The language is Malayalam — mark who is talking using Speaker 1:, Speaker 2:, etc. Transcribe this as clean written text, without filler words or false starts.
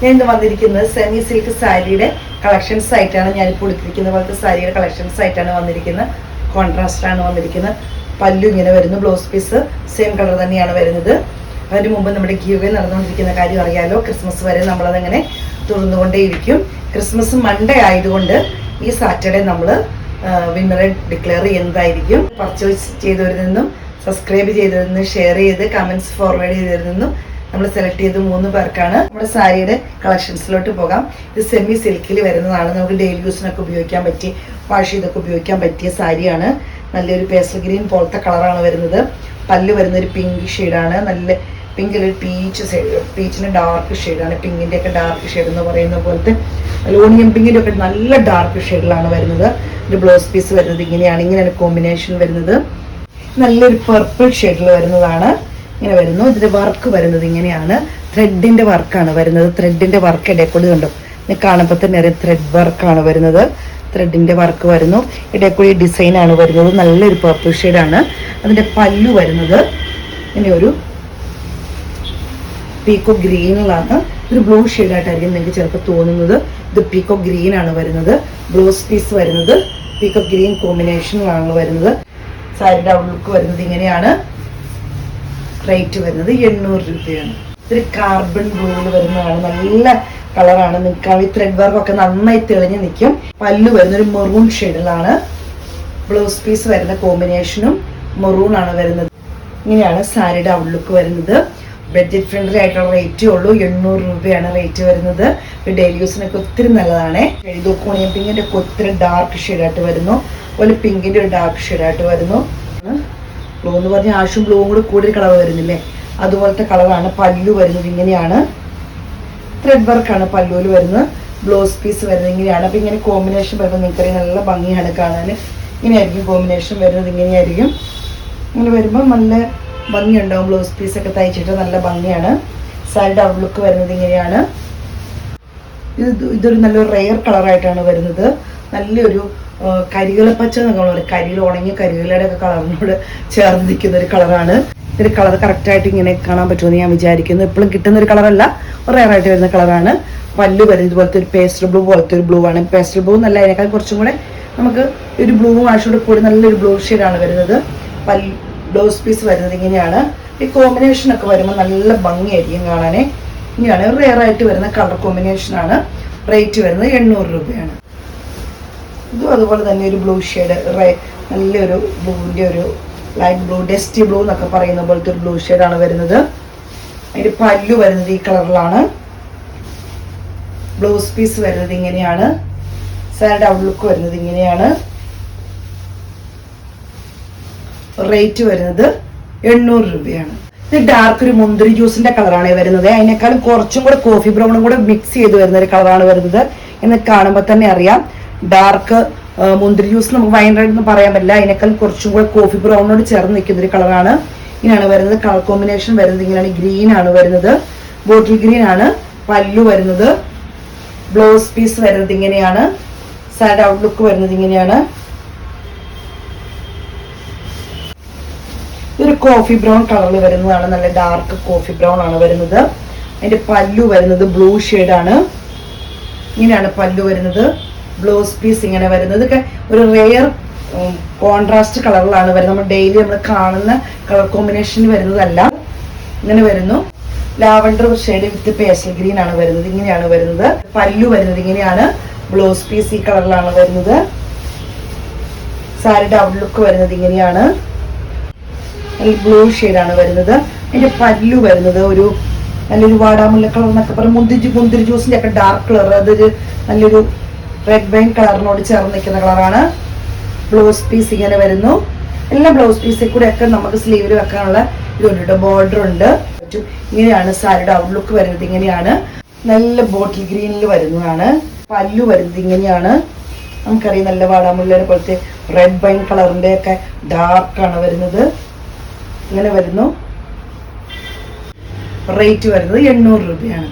Speaker 1: ഞാൻ ഇന്ന് വന്നിരിക്കുന്നത് സെമി സിൽക്ക് സാരിയുടെ കളക്ഷൻസ് ആയിട്ടാണ്. ഞാനിപ്പോൾ എടുത്തിരിക്കുന്ന പോലത്തെ സാരിയുടെ കളക്ഷൻസ് ആയിട്ടാണ് വന്നിരിക്കുന്നത്. കോൺട്രാസ്റ്റ് ആണ് വന്നിരിക്കുന്നത്. പല്ലു ഇങ്ങനെ വരുന്നു, ബ്ലൗസ് പീസ് സെയിം കളർ തന്നെയാണ് വരുന്നത്. അതിന് മുമ്പ് നമ്മുടെ ഗീവ് നടന്നുകൊണ്ടിരിക്കുന്ന കാര്യം അറിയാലോ. ക്രിസ്മസ് വരെ നമ്മളതങ്ങനെ തുറന്നുകൊണ്ടേയിരിക്കും. ക്രിസ്മസ് മൺഡേ ആയതുകൊണ്ട് ഈ സാറ്റർഡേ നമ്മൾ വിന്നറെ ഡിക്ലെയർ ചെയ്യുന്നതായിരിക്കും. പർച്ചേസ് ചെയ്തവരിൽ നിന്നും, സബ്സ്ക്രൈബ് ചെയ്തവരിൽ നിന്നും, ഷെയർ ചെയ്ത് കമന്റ്സ് ഫോർവേഡ് ചെയ്തവരിൽ നിന്നും നമ്മൾ സെലക്ട് ചെയ്ത് 3 പേർക്കാണ്. നമ്മുടെ സാരിയുടെ കളക്ഷൻസിലോട്ട് പോകാം. ഇത് സെമി സിൽക്കിൽ വരുന്നതാണ്. നമുക്ക് ഡെയിലി യൂസിനൊക്കെ ഉപയോഗിക്കാൻ പറ്റിയ, വാഷ് ചെയ്തൊക്കെ ഉപയോഗിക്കാൻ പറ്റിയ സാരിയാണ്. നല്ലൊരു പേസ്റ്റൽ ഗ്രീൻ പോലത്തെ കളറാണ് വരുന്നത്. പല്ല് വരുന്നൊരു പിങ്ക് ഷെയ്ഡാണ്. നല്ല പിങ്കിൽ ഒരു പീച്ചിന് ഡാർക്ക് ഷെയ്ഡാണ്. പിങ്കിൻ്റെ ഒക്കെ ഡാർക്ക് ഷെയ്ഡ് എന്ന് പറയുന്ന പോലത്തെ ലോണിയം പിങ്കിൻ്റെ ഒക്കെ നല്ല ഡാർക്ക് ഷെയ്ഡിലാണ് വരുന്നത്. ഒരു ബ്ലൗസ് പീസ് വരുന്നത് ഇങ്ങനെയാണ് കോമ്പിനേഷൻ വരുന്നത്. നല്ലൊരു പർപ്പിൾ ഷെയ്ഡിൽ വരുന്നതാണ്. ഇങ്ങനെ വരുന്നു. ഇതിന്റെ വർക്ക് വരുന്നത് ഇങ്ങനെയാണ്. ത്രെഡിന്റെ വർക്കാണ് വരുന്നത്. ത്രെഡിന്റെ വർക്ക് ഇടയ്ക്കൂടി കണ്ടു, കാണുമ്പോൾ തന്നെ അറിയാം ത്രെഡ് വർക്കാണ് വരുന്നത്. ത്രെഡിന്റെ വർക്ക് വരുന്നു. ഇടയ്ക്കൂടി ഡിസൈൻ ആണ് വരുന്നത്. നല്ലൊരു പർപ്പിൾ ഷെയ്ഡാണ്. അതിന്റെ പല്ലു വരുന്നത് ഇങ്ങനെ ഒരു പീക്കോ ഗ്രീനിലാണ്. ഒരു ബ്ലൂ ഷെയ്ഡായിട്ടായിരിക്കും നിങ്ങൾക്ക് ചിലപ്പോൾ തോന്നുന്നത്. ഇത് പീക്കോ ഗ്രീൻ ആണ് വരുന്നത്. ബ്ലൗസ് പീസ് വരുന്നത് പീക്കോ ഗ്രീൻ കോമ്പിനേഷനിലാണ് വരുന്നത്. സാരിയുടെ ഔട്ട്ലുക്ക് വരുന്നത് ഇങ്ങനെയാണ്. റേറ്റ് വരുന്നത് 800 രൂപയാണ്. ഇതൊരു കാർബൺ ബ്ലൂവിൽ വരുന്നതാണ്. നല്ല കളറാണ്. നിങ്ങൾക്ക് ഈ ത്രെഡ് വർക്കൊക്കെ നന്നായി തെളിഞ്ഞ് നിൽക്കും. പല്ലു വരുന്നൊരു മെറൂൺ ഷെയ്ഡിലാണ്. ബ്ലൗസ് പീസ് വരുന്ന കോമ്പിനേഷനും മെറൂൺ ആണ് വരുന്നത്. ഇങ്ങനെയാണ് സാരിയുടെ ഔട്ട്ലുക്ക് വരുന്നത്. ബഡ്ജറ്റ് ഫ്രണ്ട്ലി ആയിട്ടുള്ള റേറ്റേ ഉള്ളൂ. 800 രൂപയാണ് റേറ്റ് വരുന്നത്. ഡെയിലി യൂസിനൊക്കെ ഒത്തിരി നല്ലതാണ്. കോണിയം പിങ്കിന്റെ ഒക്കെ ഒത്തിരി ഡാർക്ക് ഷെയ്ഡായിട്ട് വരുന്നു. അതുപോലെ പിങ്കിന്റെ ഒരു ഡാർക്ക് ഷെയ്ഡായിട്ട് വരുന്നു. ബ്ലൂ എന്ന് പറഞ്ഞാൽ ആഷും ബ്ലൂവും കൂടി കൂടുതൽ കളർ വരുന്നില്ലേ, അതുപോലത്തെ കളറാണ്. പല്ലു വരുന്നത് ഇങ്ങനെയാണ്. ത്രെഡ് വർക്കാണ് പല്ലുവിൽ വരുന്നത്. ബ്ലൗസ് പീസ് വരുന്നത് ഇങ്ങനെയാണ്. അപ്പം ഇങ്ങനെ കോമ്പിനേഷൻ വരുമ്പോൾ നിങ്ങൾക്കറിയാം നല്ല ഭംഗിയാണ് കാണാൻ. ഇങ്ങനെയായിരിക്കും കോമ്പിനേഷൻ വരുന്നത്. ഇങ്ങനെയായിരിക്കും. ഇങ്ങനെ വരുമ്പോൾ നല്ല ഭംഗിയുണ്ടാവും. ബ്ലൗസ് പീസൊക്കെ തയ്ച്ചിട്ട് നല്ല ഭംഗിയാണ്. സാരിയുടെ ഔട്ട്ലുക്ക് വരുന്നത് ഇങ്ങനെയാണ്. ഇതൊരു നല്ലൊരു റെയർ കളറായിട്ടാണ് വരുന്നത്. നല്ലൊരു കരികളപ്പച്ച എന്നൊക്കെ പറയും. കരിയിൽ ഉണങ്ങിയ കരികളുടെ ഒക്കെ കളറിനോട് ചേർന്ന് നിൽക്കുന്ന ഒരു കളറാണ്. ഇതിന്റെ കളർ കറക്റ്റായിട്ട് ഇങ്ങനെ കാണാൻ പറ്റുമെന്ന് ഞാൻ വിചാരിക്കുന്നു. എപ്പോഴും കിട്ടുന്ന ഒരു കളറല്ല, റെയർ ആയിട്ട് വരുന്ന കളറാണ്. പല്ലു വരുന്നത് പോലത്തെ ഒരു പേസ്റ്റൽ ബ്ലൂ പോലത്തെ ഒരു ബ്ലൂ ആണ്. പേസ്റ്റൽ ബ്ലൂ എന്നല്ല, അതിനേക്കാൾ കുറച്ചും കൂടെ നമുക്ക് ഒരു ബ്ലൂവും ആഷോട് കൂടി നല്ലൊരു ബ്ലൂ ഷെയ്ഡാണ് വരുന്നത്. ബ്ലൗസ് പീസ് വരുന്നത് ഇങ്ങനെയാണ്. ഈ കോമ്പിനേഷൻ ഒക്കെ വരുമ്പോൾ നല്ല ഭംഗിയായിരിക്കും കാണാനേ. ഇങ്ങനെയാണ് റെയർ ആയിട്ട് വരുന്ന കളർ കോമ്പിനേഷനാണ്. റേറ്റ് വരുന്നത് 800 രൂപയാണ്. ഇതും അതുപോലെ തന്നെ ഒരു ബ്ലൂ ഷെയ്ഡ്, നല്ലൊരു ബ്ലൂവിൻ്റെ ഒരു ലൈറ്റ് ബ്ലൂ, ഡസ്റ്റി ബ്ലൂ എന്നൊക്കെ പറയുന്ന പോലത്തെ ഒരു ബ്ലൂ ഷെയ്ഡാണ് വരുന്നത്. അതിൻ്റെ പല്ലു വരുന്നത് ഈ കളറിലാണ്. ബ്ലൗസ് പീസ് വരുന്നത് ഇങ്ങനെയാണ്. സാരിയുടെ ഔട്ട്ലുക്ക് വരുന്നത് ഇങ്ങനെയാണ്. റേറ്റ് വരുന്നത് 800 രൂപയാണ്. ഇത് ഡാർക്ക് ഒരു മുന്തിരി ജ്യൂസിന്റെ കളറാണ് വരുന്നത്. അതിനേക്കാളും കുറച്ചും കൂടെ കോഫി ബ്രൗണും കൂടെ മിക്സ് ചെയ്ത് വരുന്ന ഒരു കളറാണ് വരുന്നത്. എന്ന് കാണുമ്പോൾ തന്നെ അറിയാം. ഡാർക്ക് മുന്തിരി ജ്യൂസ് നമുക്ക് വൈൻ റെഡ് എന്ന് പറയാൻ പറ്റില്ല. അതിനേക്കാൾ കുറച്ചും കൂടെ കോഫി ബ്രൗണിനോട് ചേർന്ന് നിൽക്കുന്ന ഒരു കളറാണ്. ഇങ്ങനെയാണ് വരുന്നത്. കളർ കോമ്പിനേഷൻ വരുന്നത് ഇങ്ങനെയാണ്. ഗ്രീൻ ആണ് വരുന്നത്. ബോട്ടിൽ ഗ്രീൻ ആണ്. പല്ലു വരുന്നത്. ബ്ലൗസ് പീസ് വരുന്നത് ഇങ്ങനെയാണ്. സാരിയുടെ ഔട്ട്ലുക്ക് വരുന്നത് ഇങ്ങനെയാണ്. ഇതൊരു കോഫി ബ്രൗൺ കളറിൽ വരുന്നതാണ്. നല്ല ഡാർക്ക് കോഫി ബ്രൗൺ ആണ് വരുന്നത്. അതിന്റെ പല്ലു വരുന്നത് ബ്ലൂ ഷെയ്ഡാണ്. ഇങ്ങനെയാണ് പല്ലു വരുന്നത്. ബ്ലൗസ് പീസ് ഇങ്ങനെ വരുന്നത്. ഇതൊക്കെ ഒരു റെയർ കോൺട്രാസ്റ്റ് കളറിലാണ് വരുന്നത്. നമ്മൾ ഡെയിലി നമ്മൾ കാണുന്ന കളർ കോമ്പിനേഷനിൽ വരുന്നതല്ല. ഇങ്ങനെ വരുന്നു. ലാവൻഡർ ഷെയ്ഡ് വിത്ത് പേസ്റ്റൽ ഗ്രീൻ ആണ് വരുന്നത്. ഇങ്ങനെയാണ് വരുന്നത്. പല്ലു വരുന്നത് ഇങ്ങനെയാണ്. ബ്ലൗസ് പീസ് ഈ കളറിലാണ് വരുന്നത്. സാരിയുടെ ഔട്ട്ലുക്ക് വരുന്നത് ഇങ്ങനെയാണ്. ബ്ലൂ ഷെയ്ഡാണ് വരുന്നത്. അതിന്റെ പല്ലു വരുന്നത് ഒരു നല്ലൊരു വാടാമുല്ല കളർ എന്നൊക്കെ പറയും. മുന്തിരി ജ്യൂസിന്റെ ഒക്കെ ഡാർക്ക് കളർ. അതൊരു നല്ലൊരു റെഡ് വൈൻ കളറിനോട് ചേർന്ന് നിൽക്കുന്ന കളറാണ്. ബ്ലൗസ് പീസ് ഇങ്ങനെ വരുന്നു. എല്ലാ ബ്ലൗസ് പീസിൽ കൂടെ ഒക്കെ നമുക്ക് സ്ലീവിൽ വെക്കാനുള്ള ഇതുണ്ട്. ബോർഡർ ഉണ്ട്. ഇങ്ങനെയാണ് സാരിയുടെ ഔട്ട്ലുക്ക് വരുന്നത്. ഇങ്ങനെയാണ്. നല്ല ബോട്ടിൽ ഗ്രീനിൽ വരുന്നതാണ്. പല്ലു വരുന്നത് ഇങ്ങനെയാണ്. നമുക്കറിയാം നല്ല വാടാമുല്ലയുടെ പോലത്തെ റെഡ് വൈൻ കളറിന്റെ ഒക്കെ ഡാർക്കാണ് വരുന്നത്. ഇങ്ങനെ വരുന്നു. റേറ്റ് വരുന്നത് 800 രൂപയാണ്.